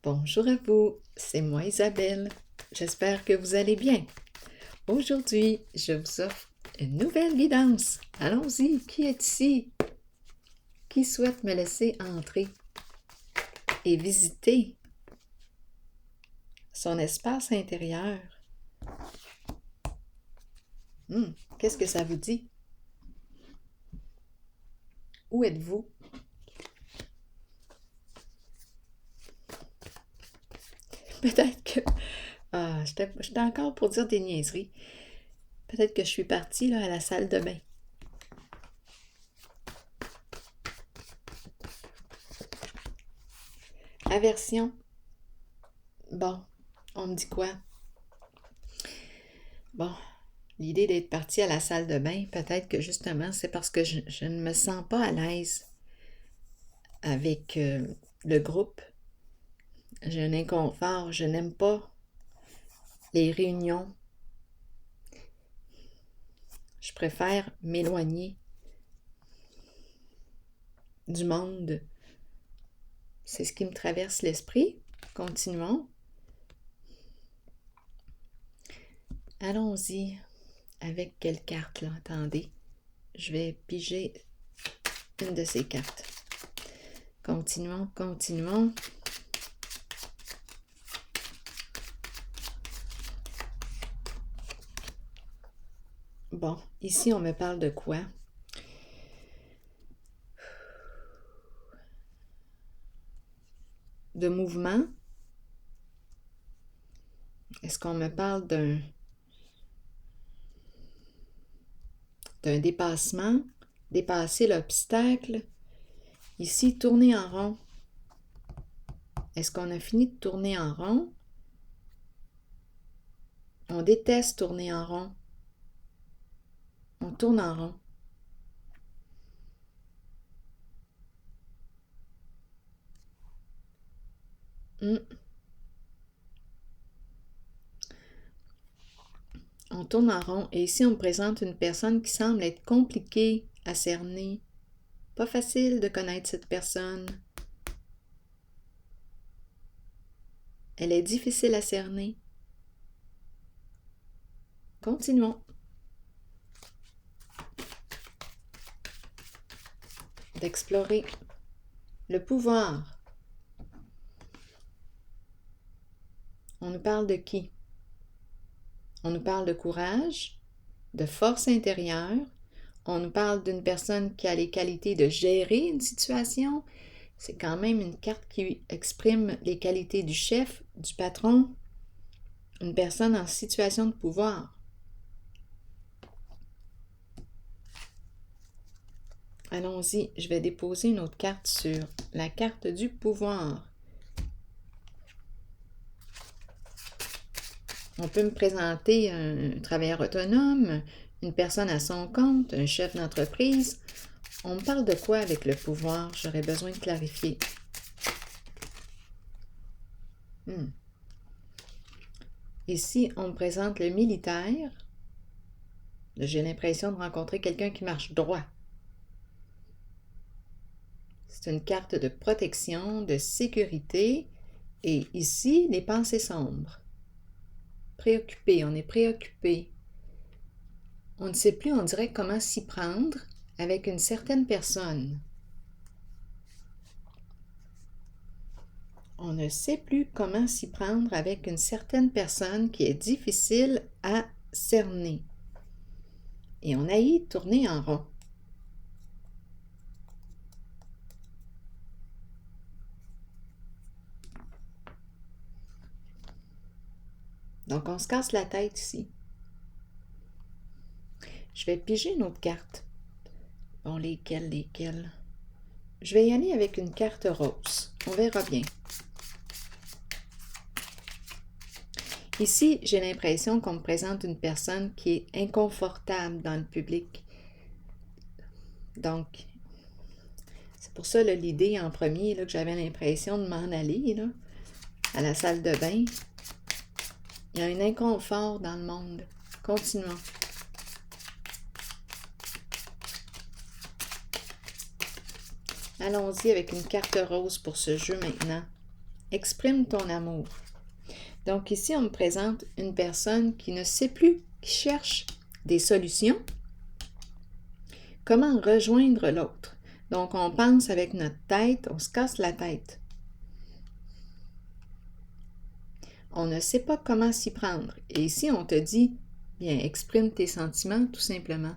Bonjour à vous, c'est moi Isabelle. J'espère que vous allez bien. Aujourd'hui, je vous offre une nouvelle guidance. Allons-y, qui est ici? Qui souhaite me laisser entrer et visiter son espace intérieur? Qu'est-ce que ça vous dit? Où êtes-vous? Peut-être que... j'étais encore pour dire des niaiseries. Peut-être que je suis partie là, à la salle de bain. Aversion. Bon, on me dit quoi? Bon, l'idée d'être partie à la salle de bain, peut-être que justement, c'est parce que je ne me sens pas à l'aise avec le groupe. J'ai un inconfort, je n'aime pas les réunions. Je préfère m'éloigner du monde. C'est ce qui me traverse l'esprit. Continuons. Allons-y. Avec quelle carte, là? Attendez. Je vais piger une de ces cartes. Continuons, continuons. Bon, ici, on me parle de quoi? De mouvement? Est-ce qu'on me parle d'un dépassement? Dépasser l'obstacle? Ici, tourner en rond. Est-ce qu'on a fini de tourner en rond? On déteste tourner en rond. On tourne en rond. On tourne en rond et ici on me présente une personne qui semble être compliquée à cerner. Pas facile de connaître cette personne. Elle est difficile à cerner. Continuons. D'explorer le pouvoir. On nous parle de qui? On nous parle de courage, de force intérieure. On nous parle d'une personne qui a les qualités de gérer une situation. C'est quand même une carte qui exprime les qualités du chef, du patron, une personne en situation de pouvoir. Allons-y, je vais déposer une autre carte sur la carte du pouvoir. On peut me présenter un travailleur autonome, une personne à son compte, un chef d'entreprise. On me parle de quoi avec le pouvoir? J'aurais besoin de clarifier. Ici, on me présente le militaire. J'ai l'impression de rencontrer quelqu'un qui marche droit. C'est une carte de protection, de sécurité. Et ici, les pensées sombres. Préoccupé, on est préoccupé. On ne sait plus, on dirait, comment s'y prendre avec une certaine personne. On ne sait plus comment s'y prendre avec une certaine personne qui est difficile à cerner. Et on haït tourner en rond. Donc, on se casse la tête ici. Je vais piger une autre carte. Bon, lesquelles? Je vais y aller avec une carte rose. On verra bien. Ici, j'ai l'impression qu'on me présente une personne qui est inconfortable dans le public. Donc, c'est pour ça l'idée en premier là, que j'avais l'impression de m'en aller là, à la salle de bain. Il y a un inconfort dans le monde. Continuons. Allons-y avec une carte rose pour ce jeu maintenant. exprime ton amour. Donc ici, on me présente une personne qui ne sait plus, qui cherche des solutions. Comment rejoindre l'autre? Donc, on pense avec notre tête, on se casse la tête. On ne sait pas comment s'y prendre. Et ici, on te dit, bien, exprime tes sentiments tout simplement.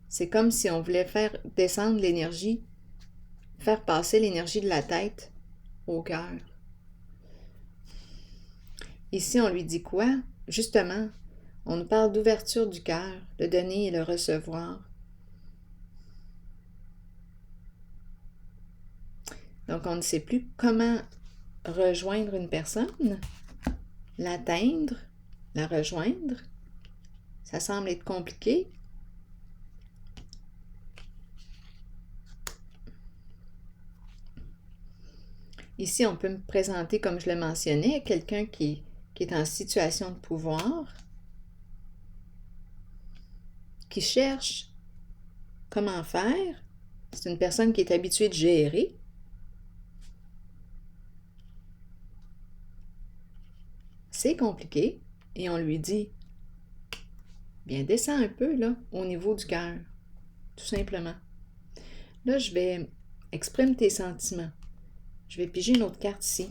C'est comme si on voulait faire descendre l'énergie, faire passer l'énergie de la tête au cœur. Ici, on lui dit quoi? Justement, on nous parle d'ouverture du cœur, le donner et le recevoir. Donc, on ne sait plus comment rejoindre une personne, l'atteindre, la rejoindre. Ça semble être compliqué. Ici, on peut me présenter, comme je le mentionnais, quelqu'un qui est en situation de pouvoir, qui cherche comment faire. C'est une personne qui est habituée de gérer. C'est compliqué. Et on lui dit, bien, descends un peu, là, au niveau du cœur. Tout simplement. Là, je vais exprimer tes sentiments. Je vais piger une autre carte ici.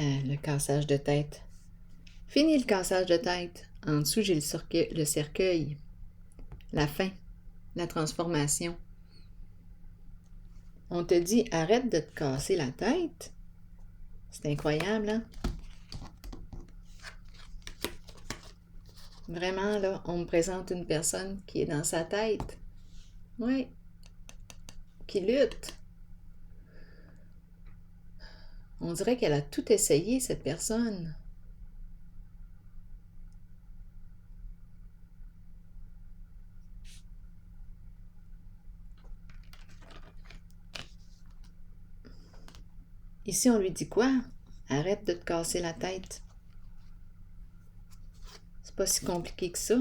Le cassage de tête. Fini le cassage de tête. En dessous, j'ai le cercueil. La fin. La transformation. On te dit, arrête de te casser la tête. C'est incroyable, hein? Vraiment, là, on me présente une personne qui est dans sa tête. Oui. Qui lutte. On dirait qu'elle a tout essayé, cette personne. Ici, on lui dit quoi? Arrête de te casser la tête. C'est pas si compliqué que ça.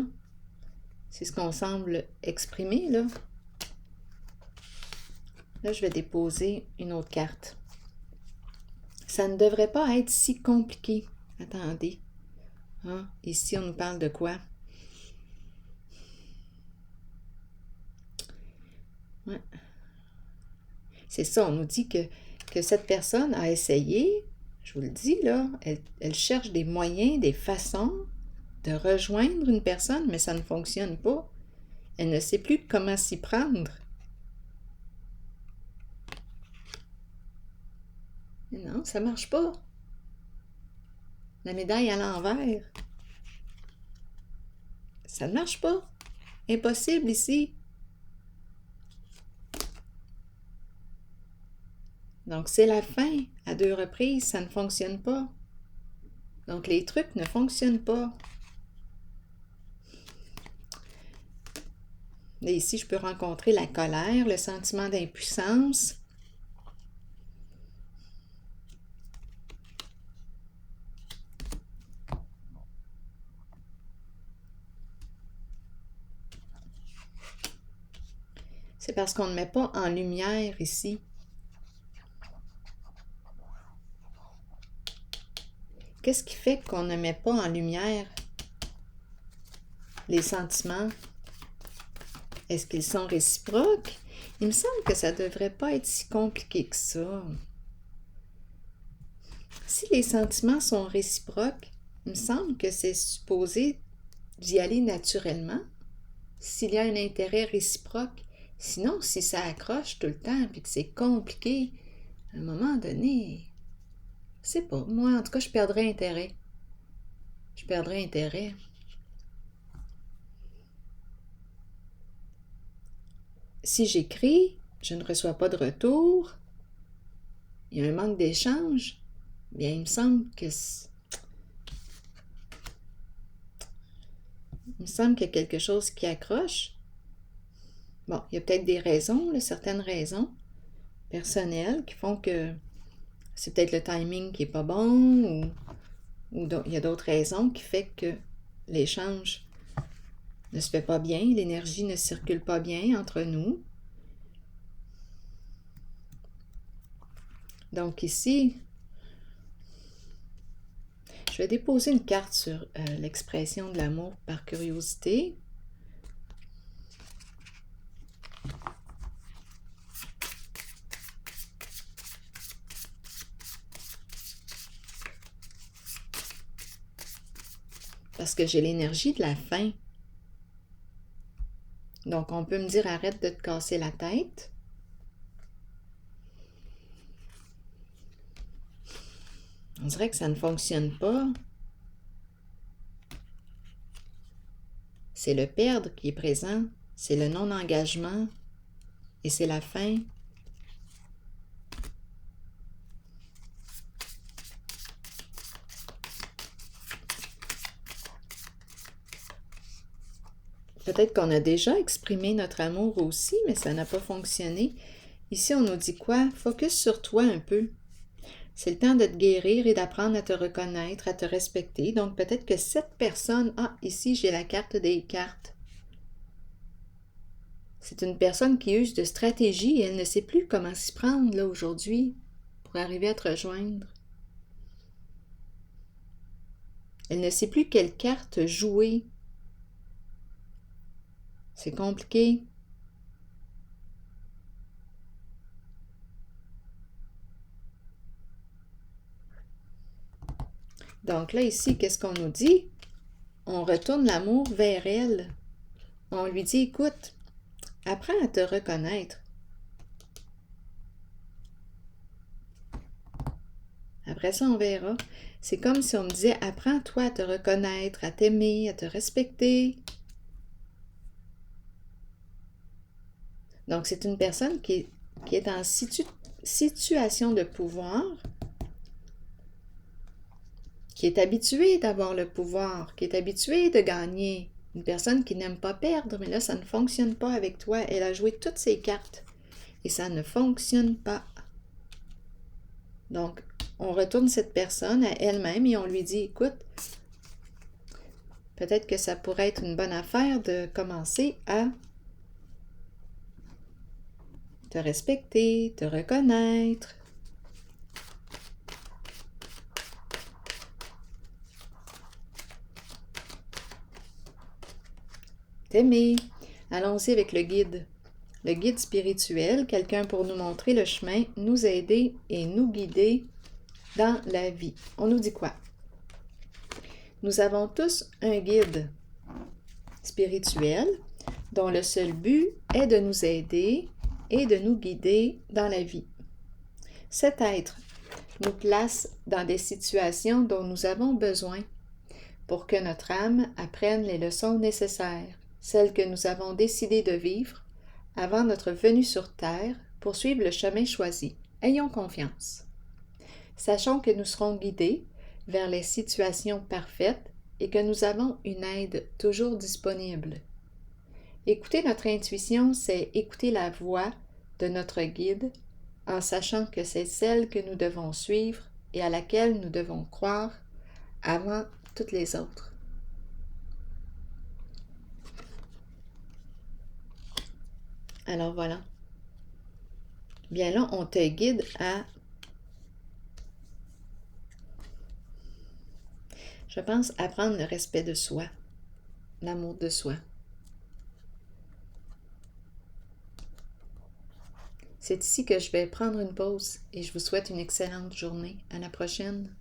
C'est ce qu'on semble exprimer, là. Là, je vais déposer une autre carte. Ça ne devrait pas être si compliqué. Attendez. Hein? Ici, on nous parle de quoi? Ouais. C'est ça, on nous dit que cette personne a essayé, je vous le dis là, elle cherche des moyens, des façons de rejoindre une personne, mais ça ne fonctionne pas. Elle ne sait plus comment s'y prendre. Mais non, ça ne marche pas. La médaille à l'envers. Ça ne marche pas. Impossible ici. Donc, c'est la fin. À 2 reprises, ça ne fonctionne pas. Donc, les trucs ne fonctionnent pas. Et ici, je peux rencontrer la colère, le sentiment d'impuissance. C'est parce qu'on ne met pas en lumière ici. Qu'est-ce qui fait qu'on ne met pas en lumière les sentiments? Est-ce qu'ils sont réciproques? Il me semble que ça ne devrait pas être si compliqué que ça. Si les sentiments sont réciproques, il me semble que c'est supposé d'y aller naturellement, s'il y a un intérêt réciproque. Sinon, si ça accroche tout le temps et que c'est compliqué, à un moment donné, je sais pas. Moi, en tout cas, je perdrais intérêt. Je perdrais intérêt. Si j'écris, je ne reçois pas de retour, il y a un manque d'échange, bien, il me semble qu'il y a quelque chose qui accroche. Bon, il y a peut-être des raisons, là, certaines raisons. personnelles qui font que c'est peut-être le timing qui n'est pas bon ou il y a d'autres raisons qui font que l'échange ne se fait pas bien, l'énergie ne circule pas bien entre nous. Donc ici, je vais déposer une carte sur l'expression de l'amour par curiosité. Parce que j'ai l'énergie de la faim. Donc, on peut me dire, arrête de te casser la tête. On dirait que ça ne fonctionne pas. C'est le perdre qui est présent, c'est le non-engagement et c'est la faim. Peut-être qu'on a déjà exprimé notre amour aussi, mais ça n'a pas fonctionné. Ici, on nous dit quoi? Focus sur toi un peu. C'est le temps de te guérir et d'apprendre à te reconnaître, à te respecter. Donc, peut-être que cette personne... Ah, ici, j'ai la carte des cartes. C'est une personne qui use de stratégie et elle ne sait plus comment s'y prendre là aujourd'hui pour arriver à te rejoindre. Elle ne sait plus quelle carte jouer. C'est compliqué. Donc là, ici, qu'est-ce qu'on nous dit? On retourne l'amour vers elle. On lui dit, écoute, apprends à te reconnaître. Après ça, on verra. C'est comme si on me disait, apprends toi à te reconnaître, à t'aimer, à te respecter. Donc, c'est une personne qui est en situation de pouvoir, qui est habituée d'avoir le pouvoir, qui est habituée de gagner. Une personne qui n'aime pas perdre, mais là, ça ne fonctionne pas avec toi. Elle a joué toutes ses cartes et ça ne fonctionne pas. Donc, on retourne cette personne à elle-même et on lui dit, écoute, peut-être que ça pourrait être une bonne affaire de commencer à te respecter, te reconnaître. T'aimer. Allons-y avec le guide. Le guide spirituel, quelqu'un pour nous montrer le chemin, nous aider et nous guider dans la vie. On nous dit quoi? Nous avons tous un guide spirituel dont le seul but est de nous aider et de nous guider dans la vie. Cet être nous place dans des situations dont nous avons besoin pour que notre âme apprenne les leçons nécessaires, celles que nous avons décidé de vivre avant notre venue sur Terre pour suivre le chemin choisi. Ayons confiance. Sachons que nous serons guidés vers les situations parfaites et que nous avons une aide toujours disponible. Écouter notre intuition, c'est écouter la voix de notre guide en sachant que c'est celle que nous devons suivre et à laquelle nous devons croire avant toutes les autres. Alors voilà. Bien là, on te guide à, je pense, apprendre le respect de soi, l'amour de soi. C'est ici que je vais prendre une pause et je vous souhaite une excellente journée. À la prochaine.